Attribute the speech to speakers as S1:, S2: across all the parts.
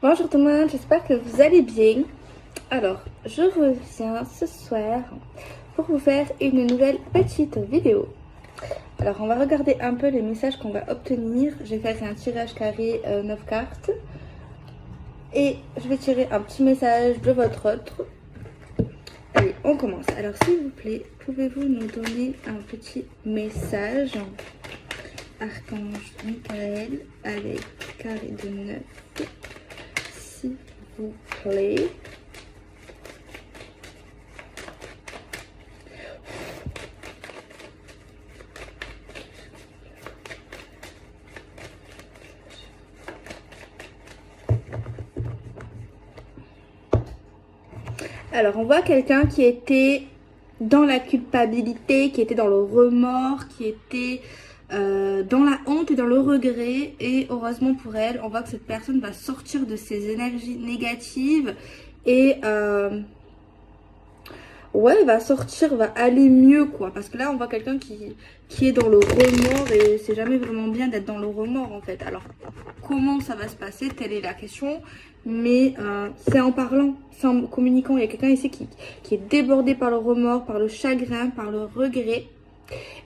S1: Bonjour tout le monde, j'espère que vous allez bien. Alors, je reviens ce soir pour vous faire une nouvelle petite vidéo. Alors, on va regarder un peu les messages qu'on va obtenir. Je vais faire un tirage carré 9 cartes. Et je vais tirer un petit message de votre autre. Allez, on commence. Alors, s'il vous plaît, pouvez-vous nous donner un petit message? Archange Michael avec carré de 9. S'il vous plaît. Alors, on voit quelqu'un qui était dans la culpabilité, qui était dans le remords, qui était dans la honte et dans le regret. Et heureusement pour elle, on voit que cette personne va sortir de ses énergies négatives et ouais, va sortir, va aller mieux, quoi. Parce que là, on voit quelqu'un qui est dans le remords et c'est jamais vraiment bien d'être dans le remords, en fait. Alors, comment ça va se passer? Telle est la question. Mais c'est en parlant, c'est en communiquant. Il y a quelqu'un ici qui est débordé par le remords, par le chagrin, par le regret.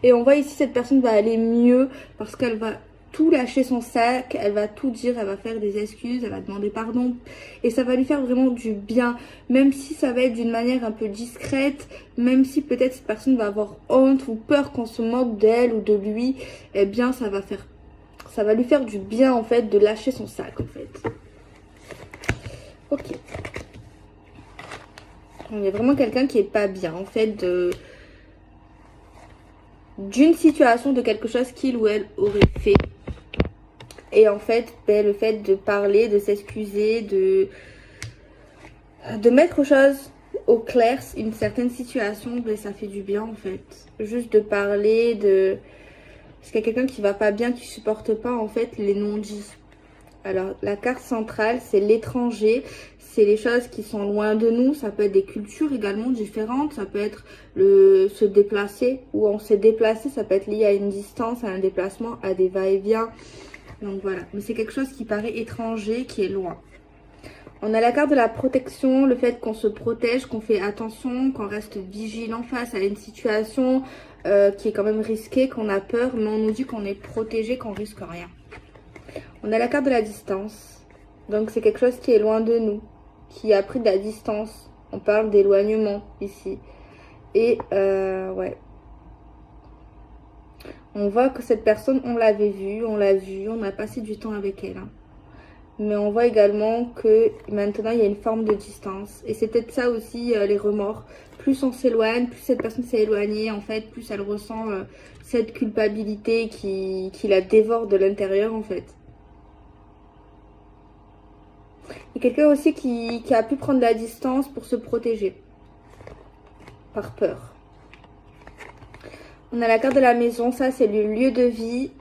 S1: Et on voit ici, cette personne va aller mieux parce qu'elle va tout lâcher son sac, elle va tout dire, elle va faire des excuses, elle va demander pardon. Et ça va lui faire vraiment du bien, même si ça va être d'une manière un peu discrète, même si peut-être cette personne va avoir honte ou peur qu'on se moque d'elle ou de lui, eh bien ça va lui faire du bien en fait de lâcher son sac en fait. Ok. Il y a vraiment quelqu'un qui est pas bien en fait d'une situation, de quelque chose qu'il ou elle aurait fait. Et en fait, ben, le fait de parler, de s'excuser, de mettre aux choses au clair une certaine situation, ben, ça fait du bien en fait. Juste de parler, parce qu'il y a quelqu'un qui va pas bien, qui supporte pas en fait les non-dits. Alors, la carte centrale, c'est l'étranger. C'est les choses qui sont loin de nous. Ça peut être des cultures également différentes. Ça peut être se déplacer. Ou on s'est déplacé. Ça peut être lié à une distance, à un déplacement, à des va-et-vient. Donc voilà. Mais c'est quelque chose qui paraît étranger, qui est loin. On a la carte de la protection. Le fait qu'on se protège, qu'on fait attention, qu'on reste vigilant face à une situation qui est quand même risquée, qu'on a peur. Mais on nous dit qu'on est protégé, qu'on risque rien. On a la carte de la distance. Donc c'est quelque chose qui est loin de nous, qui a pris de la distance. On parle d'éloignement ici. Et ouais. On voit que cette personne, on l'avait vue, on l'a vue, on a passé du temps avec elle. Hein. Mais on voit également que maintenant il y a une forme de distance. Et c'est peut-être ça aussi les remords. Plus on s'éloigne, plus cette personne s'est éloignée, en fait, plus elle ressent cette culpabilité qui la dévore de l'intérieur en fait. Il y a quelqu'un aussi qui a pu prendre la distance pour se protéger. Par peur. On a la carte de la maison. Ça, c'est le lieu de vie.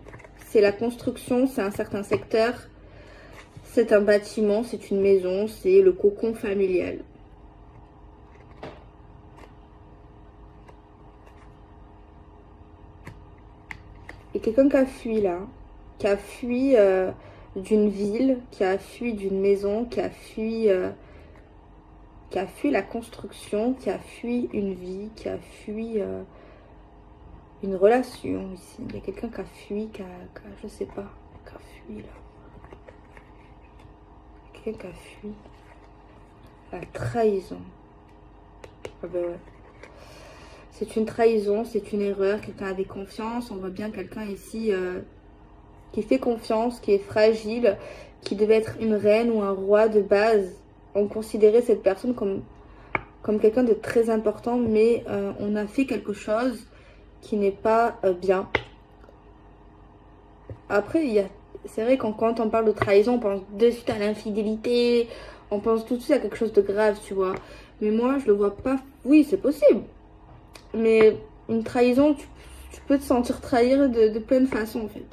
S1: C'est la construction. C'est un certain secteur. C'est un bâtiment. C'est une maison. C'est le cocon familial. Il y a quelqu'un qui a fui là. Qui a fui d'une ville. Qui a fui d'une maison. Qui a fui la construction. Qui a fui une vie. Qui a fui... une relation ici. Il y a quelqu'un qui a fui, je sais pas, qui a fui là. Quelqu'un qui a fui. La trahison. Ah ben ouais. C'est une trahison, c'est une erreur. Quelqu'un avait confiance. On voit bien quelqu'un ici qui fait confiance, qui est fragile, qui devait être une reine ou un roi de base. On considérait cette personne comme quelqu'un de très important, mais on a fait quelque chose qui n'est pas bien. Après, c'est vrai quand on parle de trahison, on pense de suite à l'infidélité, on pense tout de suite à quelque chose de grave, tu vois. Mais moi, je le vois pas. Oui, c'est possible. Mais une trahison, tu peux te sentir trahir de plein de façons, en fait.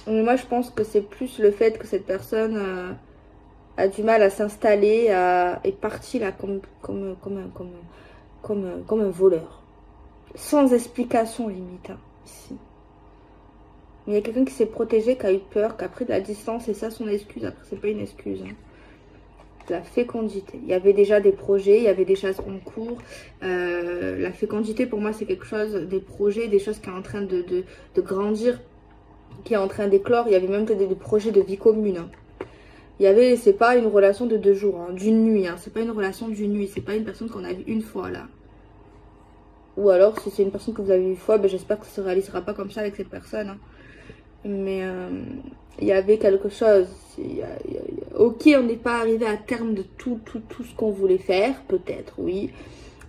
S1: Mais moi, je pense que c'est plus le fait que cette personne a du mal à s'installer, est partie là comme un voleur. Sans explication limite, hein, ici. Mais il y a quelqu'un qui s'est protégé, qui a eu peur, qui a pris de la distance et ça son excuse. Après c'est pas une excuse. Hein. La fécondité. Il y avait déjà des projets, il y avait des choses en cours. La fécondité pour moi c'est quelque chose, des projets, des choses qui sont en train de grandir, qui est en train d'éclore. Il y avait même des projets de vie commune. Hein. Il y avait, c'est pas une relation de 2 jours, hein, d'une nuit. Hein. C'est pas une relation d'une nuit. C'est pas une personne qu'on a vue une fois là. Ou alors si c'est une personne que vous avez vue une fois, ben, j'espère que ça se réalisera pas comme ça avec cette personne. Hein. Mais il y avait quelque chose. Ok, on n'est pas arrivé à terme de tout ce qu'on voulait faire, peut-être, oui.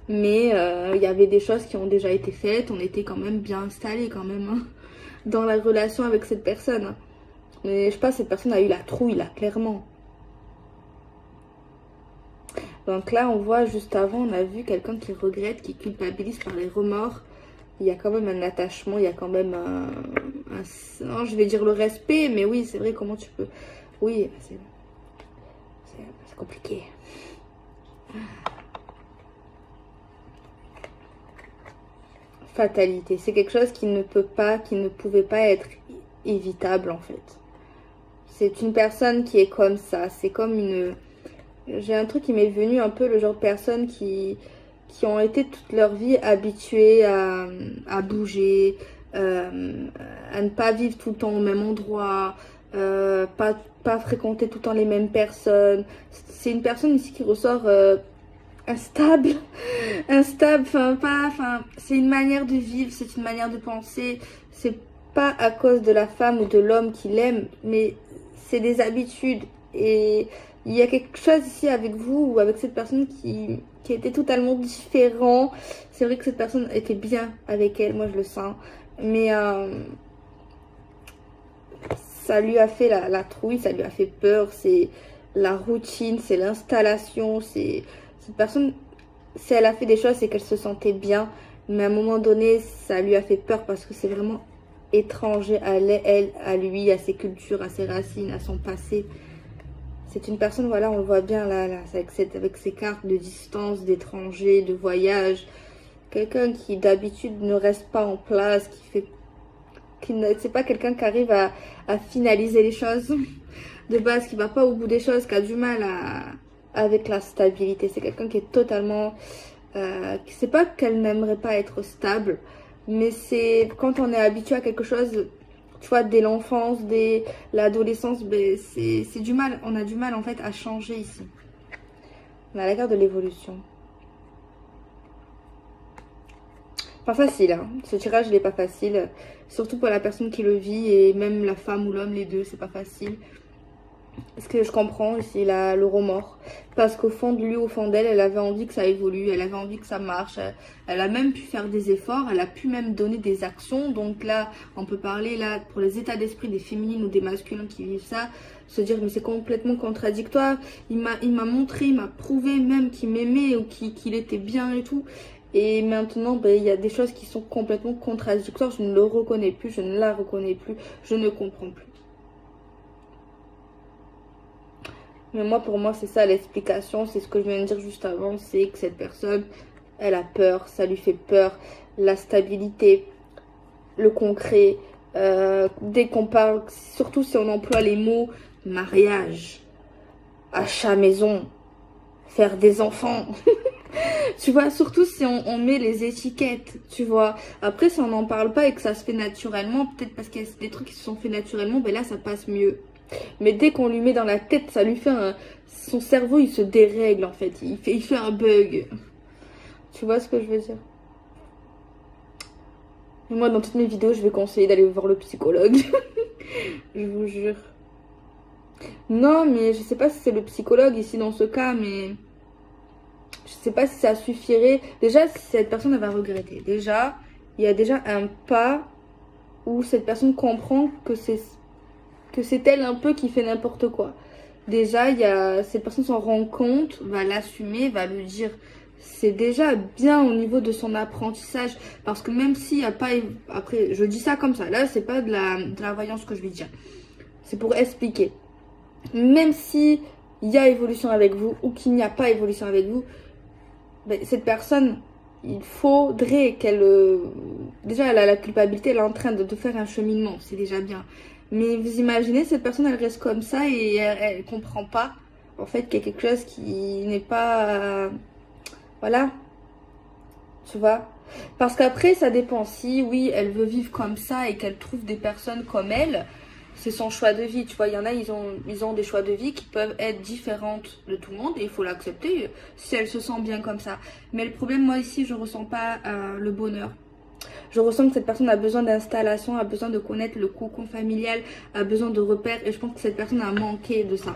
S1: Mais il y avait des choses qui ont déjà été faites. On était quand même bien installés quand même hein, dans la relation avec cette personne. Hein. Mais je sais pas, cette personne a eu la trouille là, clairement. Donc là, on voit juste avant, on a vu quelqu'un qui regrette, qui culpabilise par les remords. Il y a quand même un attachement, il y a quand même non, je vais dire le respect, mais oui, c'est vrai, comment tu peux... Oui, c'est compliqué. Fatalité, c'est quelque chose qui ne pouvait pas être évitable en fait. C'est une personne qui est comme ça, c'est comme une... J'ai un truc qui m'est venu un peu, le genre de personnes qui ont été toute leur vie habituées à bouger, à ne pas vivre tout le temps au même endroit, pas fréquenter tout le temps les mêmes personnes. C'est une personne ici qui ressort instable, c'est une manière de vivre, c'est une manière de penser. C'est pas à cause de la femme ou de l'homme qui l'aime, mais c'est des habitudes. Et il y a quelque chose ici avec vous ou avec cette personne qui était totalement différent. C'est vrai que cette personne était bien avec elle, moi je le sens. Mais ça lui a fait la trouille, ça lui a fait peur. C'est la routine, c'est l'installation. C'est cette personne, si elle a fait des choses, c'est qu'elle se sentait bien. Mais à un moment donné, ça lui a fait peur parce que c'est vraiment étranger à elle, à lui, à ses cultures, à ses racines, à son passé. C'est une personne, voilà, on le voit bien là avec ses cartes de distance, d'étranger, de voyage. Quelqu'un qui d'habitude ne reste pas en place, c'est pas quelqu'un qui arrive à finaliser les choses de base, qui va pas au bout des choses, qui a du mal avec la stabilité. C'est quelqu'un qui est totalement... c'est pas qu'elle n'aimerait pas être stable, mais c'est quand on est habitué à quelque chose... Tu vois, dès l'enfance, dès l'adolescence, ben c'est du mal. On a du mal en fait à changer ici. On a la carte de l'évolution. Pas facile, hein. Ce tirage, il n'est pas facile. Surtout pour la personne qui le vit et même la femme ou l'homme, les deux, c'est pas facile. Ce que je comprends ici, le remords. Parce qu'au fond de lui, au fond d'elle, elle avait envie que ça évolue, elle avait envie que ça marche. Elle a même pu faire des efforts, elle a pu même donner des actions. Donc là, on peut parler là pour les états d'esprit des féminines ou des masculins qui vivent ça. Se dire, mais c'est complètement contradictoire. Il m'a montré, il m'a prouvé même qu'il m'aimait ou qu'il était bien et tout. Et maintenant, ben, il y a des choses qui sont complètement contradictoires. Je ne le reconnais plus, je ne la reconnais plus, je ne comprends plus. Mais moi, pour moi, c'est ça l'explication. C'est ce que je viens de dire juste avant. C'est que cette personne, elle a peur. Ça lui fait peur. La stabilité, le concret. Dès qu'on parle, surtout si on emploie les mots mariage, achat maison, faire des enfants. Tu vois, surtout si on met les étiquettes, tu vois. Après, si on n'en parle pas et que ça se fait naturellement, peut-être parce qu'il y a des trucs qui se sont faits naturellement, ben là, ça passe mieux. Mais dès qu'on lui met dans la tête, ça lui fait son cerveau, il se dérègle en fait. Il fait un bug. Tu vois ce que je veux dire? Et moi, dans toutes mes vidéos, je vais conseiller d'aller voir le psychologue. Je vous jure. Non, mais je sais pas si c'est le psychologue ici dans ce cas, mais... Je sais pas si ça suffirait. Déjà, si cette personne elle va regretter. Déjà, il y a déjà un pas où cette personne comprend que c'est elle un peu qui fait n'importe quoi. Déjà, cette personne s'en rend compte, va l'assumer, va le dire. C'est déjà bien au niveau de son apprentissage. Parce que même s'il n'y a pas... Après, je dis ça comme ça. Là, c'est pas de la voyance que je vais dire. C'est pour expliquer. Même si il y a évolution avec vous ou qu'il n'y a pas évolution avec vous, ben, cette personne, il faudrait qu'elle... déjà, elle a la culpabilité, elle est en train de faire un cheminement, c'est déjà bien. Mais vous imaginez, cette personne, elle reste comme ça et elle comprend pas, en fait, qu'il y a quelque chose qui n'est pas... voilà, tu vois. Parce qu'après, ça dépend. Si, oui, elle veut vivre comme ça et qu'elle trouve des personnes comme elle, c'est son choix de vie. Tu vois, il y en a, ils ont des choix de vie qui peuvent être différentes de tout le monde et il faut l'accepter si elle se sent bien comme ça. Mais le problème, moi, ici, je ressens pas le bonheur. Je ressens que cette personne a besoin d'installation, a besoin de connaître le cocon familial, a besoin de repères. Et je pense que cette personne a manqué de ça.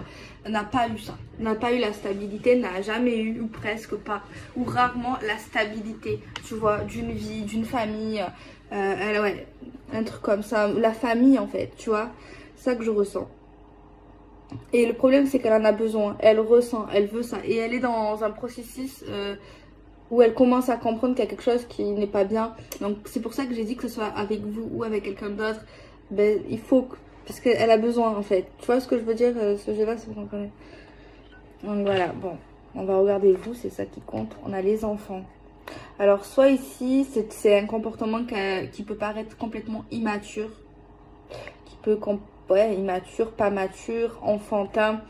S1: N'a pas eu ça. N'a pas eu la stabilité, n'a jamais eu, ou presque pas, ou rarement la stabilité, tu vois, d'une vie, d'une famille. Ouais, un truc comme ça. La famille, en fait, tu vois. C'est ça que je ressens. Et le problème, c'est qu'elle en a besoin. Elle ressent, elle veut ça. Et elle est dans un processus... où elle commence à comprendre qu'il y a quelque chose qui n'est pas bien. Donc c'est pour ça que j'ai dit que ce soit avec vous ou avec quelqu'un d'autre, ben, il faut que... parce qu'elle a besoin en fait. Tu vois ce que je veux dire, ce jeu-là, si vous comprenez. Donc voilà, bon, on va regarder vous, c'est ça qui compte. On a les enfants. Alors soit ici, c'est un comportement qui peut paraître complètement immature. Qui peut... ouais, immature, pas mature, enfantin.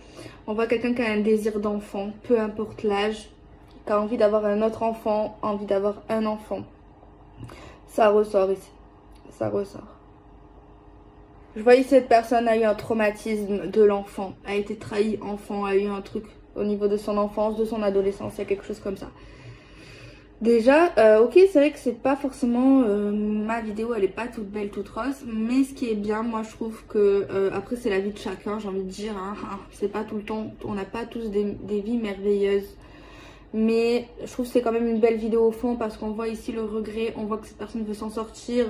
S1: On voit quelqu'un qui a un désir d'enfant, peu importe l'âge. Qui a envie d'avoir un autre enfant, envie d'avoir un enfant. Ça ressort ici. Ça ressort. Je voyais cette personne a eu un traumatisme de l'enfant. A été trahie enfant, a eu un truc au niveau de son enfance, de son adolescence. Il y a quelque chose comme ça. Déjà, ok, c'est vrai que c'est pas forcément... ma vidéo, elle est pas toute belle, toute rose. Mais ce qui est bien, moi, je trouve que... après, c'est la vie de chacun, j'ai envie de dire. Hein, c'est pas tout le temps... On n'a pas tous des vies merveilleuses. Mais je trouve que c'est quand même une belle vidéo au fond parce qu'on voit ici le regret, on voit que cette personne veut s'en sortir,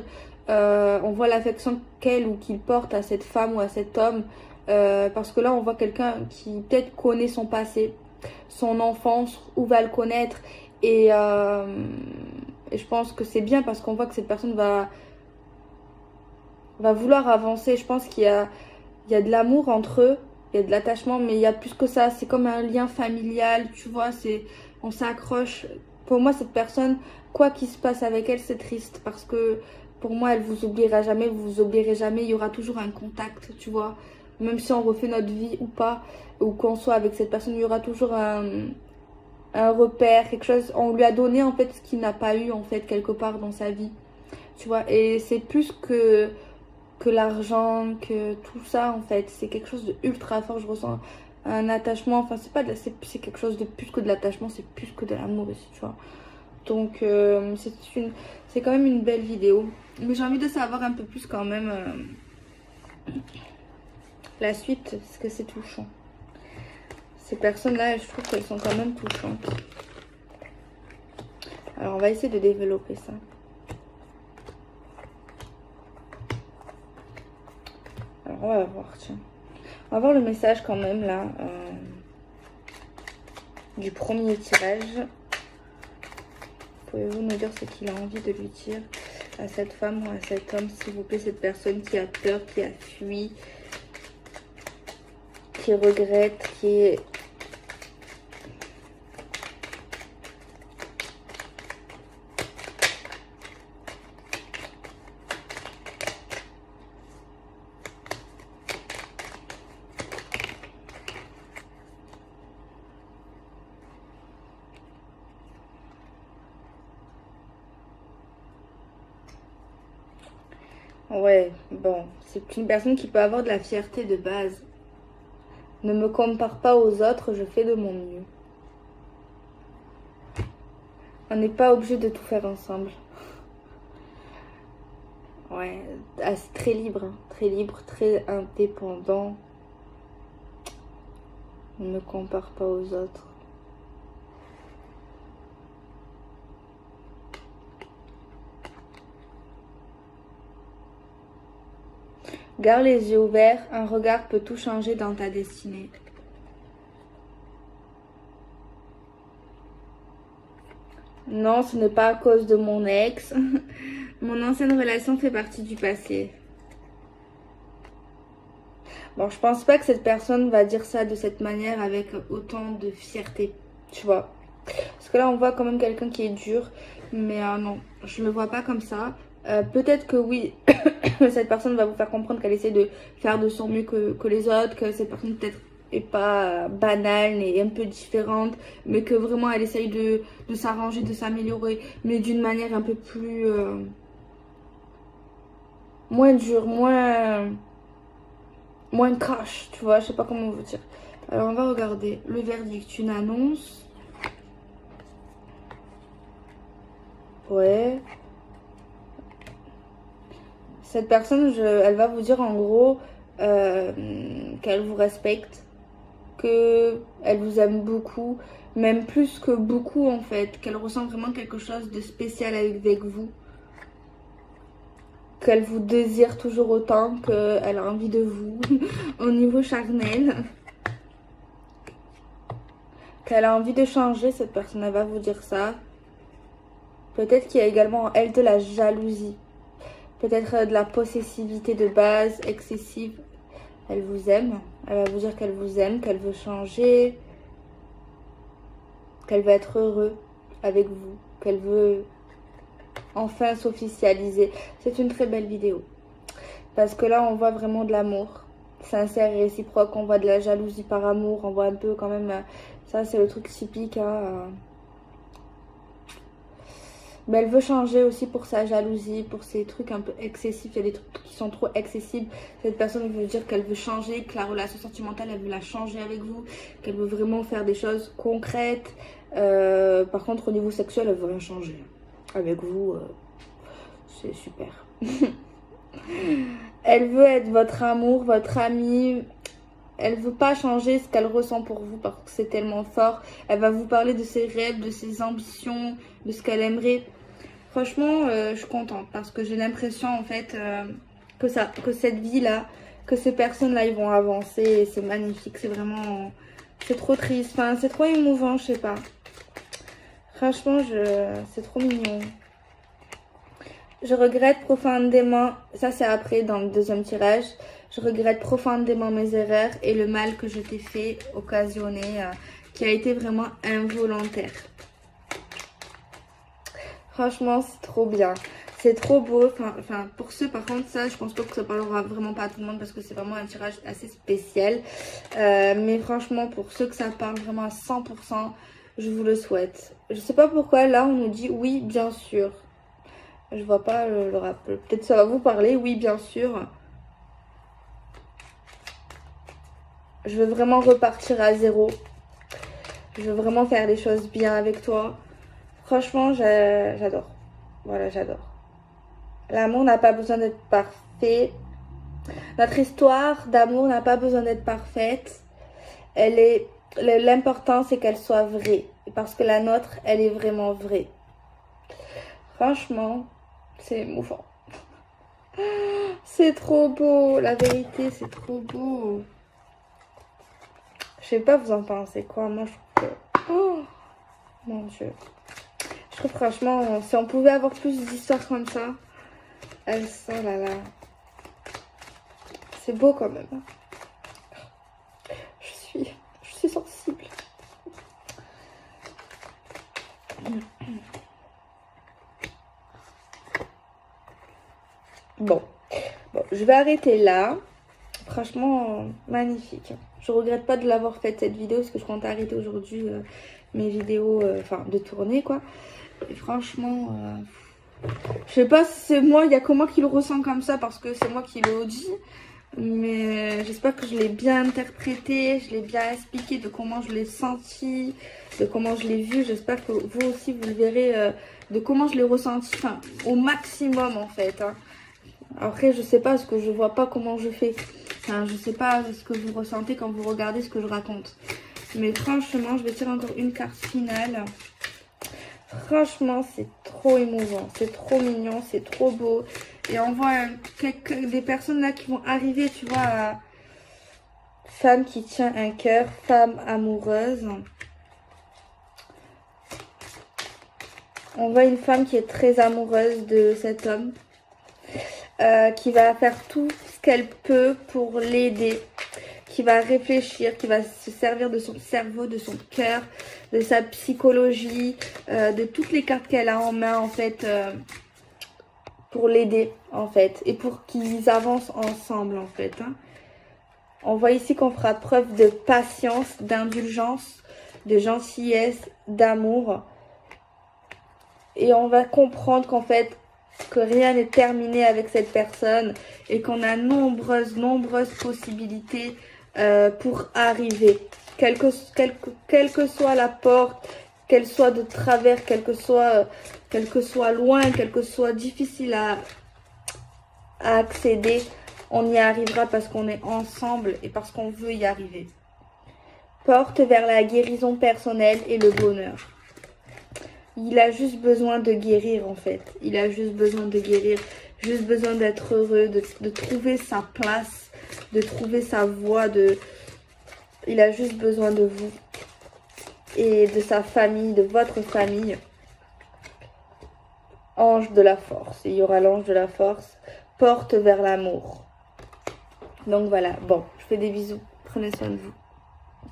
S1: on voit l'affection qu'elle ou qu'il porte à cette femme ou à cet homme, parce que là on voit quelqu'un qui peut-être connaît son passé, son enfance, ou va le connaître, et je pense que c'est bien parce qu'on voit que cette personne va vouloir avancer. Je pense qu'il y a de l'amour entre eux, il y a de l'attachement, mais il y a plus que ça, c'est comme un lien familial, tu vois, on s'accroche. Pour moi, cette personne, quoi qu'il se passe avec elle, c'est triste. Parce que pour moi, elle vous oubliera jamais, vous vous oublierez jamais. Il y aura toujours un contact, tu vois. Même si on refait notre vie ou pas, ou qu'on soit avec cette personne, il y aura toujours un repère, quelque chose. On lui a donné en fait ce qu'il n'a pas eu en fait quelque part dans sa vie. Tu vois, et c'est plus que l'argent, que tout ça en fait. C'est quelque chose de ultra fort, je ressens un attachement, enfin c'est pas c'est quelque chose de plus que de l'attachement, c'est plus que de l'amour ici, tu vois. Donc c'est quand même une belle vidéo, mais j'ai envie de savoir un peu plus quand même la suite, parce que c'est touchant. Ces personnes là, je trouve qu'elles sont quand même touchantes. Alors on va essayer de développer ça. Alors on va voir, tiens, on va voir le message quand même là du premier tirage. Pouvez-vous nous dire ce qu'il a envie de lui dire à cette femme ou à cet homme, s'il vous plaît, cette personne qui a peur, qui a fui, qui regrette, qui est... Ouais, bon, c'est une personne qui peut avoir de la fierté de base. Ne me compare pas aux autres, je fais de mon mieux. On n'est pas obligé de tout faire ensemble. Ouais, c'est très libre, très indépendant. Ne me compare pas aux autres. Garde les yeux ouverts, un regard peut tout changer dans ta destinée. Non, ce n'est pas à cause de mon ex. Mon ancienne relation fait partie du passé. Bon, je pense pas que cette personne va dire ça de cette manière avec autant de fierté, tu vois. Parce que là, on voit quand même quelqu'un qui est dur. Mais non, je le vois pas comme ça. Peut-être que oui, cette personne va vous faire comprendre qu'elle essaie de faire de son mieux que les autres. Que cette personne peut-être est pas banale et un peu différente. Mais que vraiment elle essaye de s'arranger, de s'améliorer. Mais d'une manière un peu plus... moins dure, moins crash, tu vois. Je sais pas comment vous dire. Alors on va regarder le verdict, une annonce. Ouais. Cette personne, elle va vous dire en gros qu'elle vous respecte, qu'elle vous aime beaucoup, même plus que beaucoup en fait, qu'elle ressent vraiment quelque chose de spécial avec vous, qu'elle vous désire toujours autant, qu'elle a envie de vous au niveau charnel, qu'elle a envie de changer, cette personne, elle va vous dire ça. Peut-être qu'il y a également en elle de la jalousie. Peut-être de la possessivité de base, excessive. Elle vous aime. Elle va vous dire qu'elle vous aime, qu'elle veut changer. Qu'elle veut être heureux avec vous. Qu'elle veut enfin s'officialiser. C'est une très belle vidéo. Parce que là, on voit vraiment de l'amour. Sincère et réciproque. On voit de la jalousie par amour. On voit un peu quand même... Ça, c'est le truc typique, hein. Mais elle veut changer aussi pour sa jalousie, pour ces trucs un peu excessifs. Il y a des trucs qui sont trop excessifs. Cette personne veut dire qu'elle veut changer, que la relation sentimentale, elle veut la changer avec vous, qu'elle veut vraiment faire des choses concrètes. Par contre, au niveau sexuel, elle veut rien changer. Avec vous, c'est super. Elle veut être votre amour, votre amie. Elle veut pas changer ce qu'elle ressent pour vous parce que c'est tellement fort. Elle va vous parler de ses rêves, de ses ambitions, de ce qu'elle aimerait. Franchement, je suis contente parce que j'ai l'impression en fait que cette vie-là, que ces personnes-là, ils vont avancer et c'est magnifique. C'est vraiment... C'est trop triste. Enfin, c'est trop émouvant, je sais pas. Franchement, c'est trop mignon. Je regrette profondément... Ça, c'est après dans le deuxième tirage. Je regrette profondément mes erreurs et le mal que je t'ai fait occasionner qui a été vraiment involontaire. Franchement, c'est trop bien. C'est trop beau. Enfin, pour ceux, par contre, ça, je pense pas que ça parlera vraiment pas à tout le monde parce que c'est vraiment un tirage assez spécial. Mais franchement, pour ceux que ça parle vraiment à 100%, je vous le souhaite. Je sais pas pourquoi, là, on nous dit oui, bien sûr. Je vois pas le rappel. Peut-être ça va vous parler. Oui, bien sûr. Je veux vraiment repartir à zéro. Je veux vraiment faire les choses bien avec toi. Franchement, j'adore. Voilà, j'adore. L'amour n'a pas besoin d'être parfait. Notre histoire d'amour n'a pas besoin d'être parfaite. L'important, c'est qu'elle soit vraie. Parce que la nôtre, elle est vraiment vraie. Franchement, c'est émouvant. C'est trop beau. La vérité, c'est trop beau. Je sais pas vous en pensez quoi. Moi, je trouve que... Oh, mon Dieu. Je trouve franchement, si on pouvait avoir plus d'histoires comme ça. Oh là là. C'est beau quand même. Je suis sensible. Bon, je vais arrêter là. Franchement, magnifique. Je regrette pas de l'avoir faite cette vidéo parce que je compte arrêter aujourd'hui mes vidéos, de tournée quoi. Et franchement, je sais pas si c'est moi, il y a que moi qui le ressent comme ça parce que c'est moi qui le dis. Mais j'espère que je l'ai bien interprété, je l'ai bien expliqué de comment je l'ai senti, de comment je l'ai vu. J'espère que vous aussi vous le verrez de comment je l'ai ressenti, enfin au maximum en fait. Hein. Après je sais pas parce que je vois pas comment je fais. Enfin, je sais pas ce que vous ressentez quand vous regardez ce que je raconte. Mais franchement, je vais tirer encore une carte finale. Franchement, c'est trop émouvant, c'est trop mignon, c'est trop beau. Et on voit des personnes là qui vont arriver, tu vois, à femme qui tient un cœur, femme amoureuse. On voit une femme qui est très amoureuse de cet homme, qui va faire tout ce qu'elle peut pour l'aider, qui va réfléchir, qui va se servir de son cerveau, de son cœur, de sa psychologie, de toutes les cartes qu'elle a en main en fait, pour l'aider en fait, et pour qu'ils avancent ensemble en fait. Hein. On voit ici qu'on fera preuve de patience, d'indulgence, de gentillesse, d'amour. Et on va comprendre qu'en fait, que rien n'est terminé avec cette personne et qu'on a nombreuses possibilités pour arriver. Quelle que soit la porte, qu'elle soit de travers, quelle que soit loin, quelle que soit difficile à accéder, on y arrivera parce qu'on est ensemble et parce qu'on veut y arriver. Porte vers la guérison personnelle et le bonheur. Il a juste besoin de guérir en fait. Il a juste besoin de guérir, juste besoin d'être heureux, de trouver sa place, de trouver sa voie. Il a juste besoin de vous et de sa famille, de votre famille. Ange de la force. Il y aura l'ange de la force. Porte vers l'amour. Donc voilà, bon, je fais des bisous. Prenez soin de vous.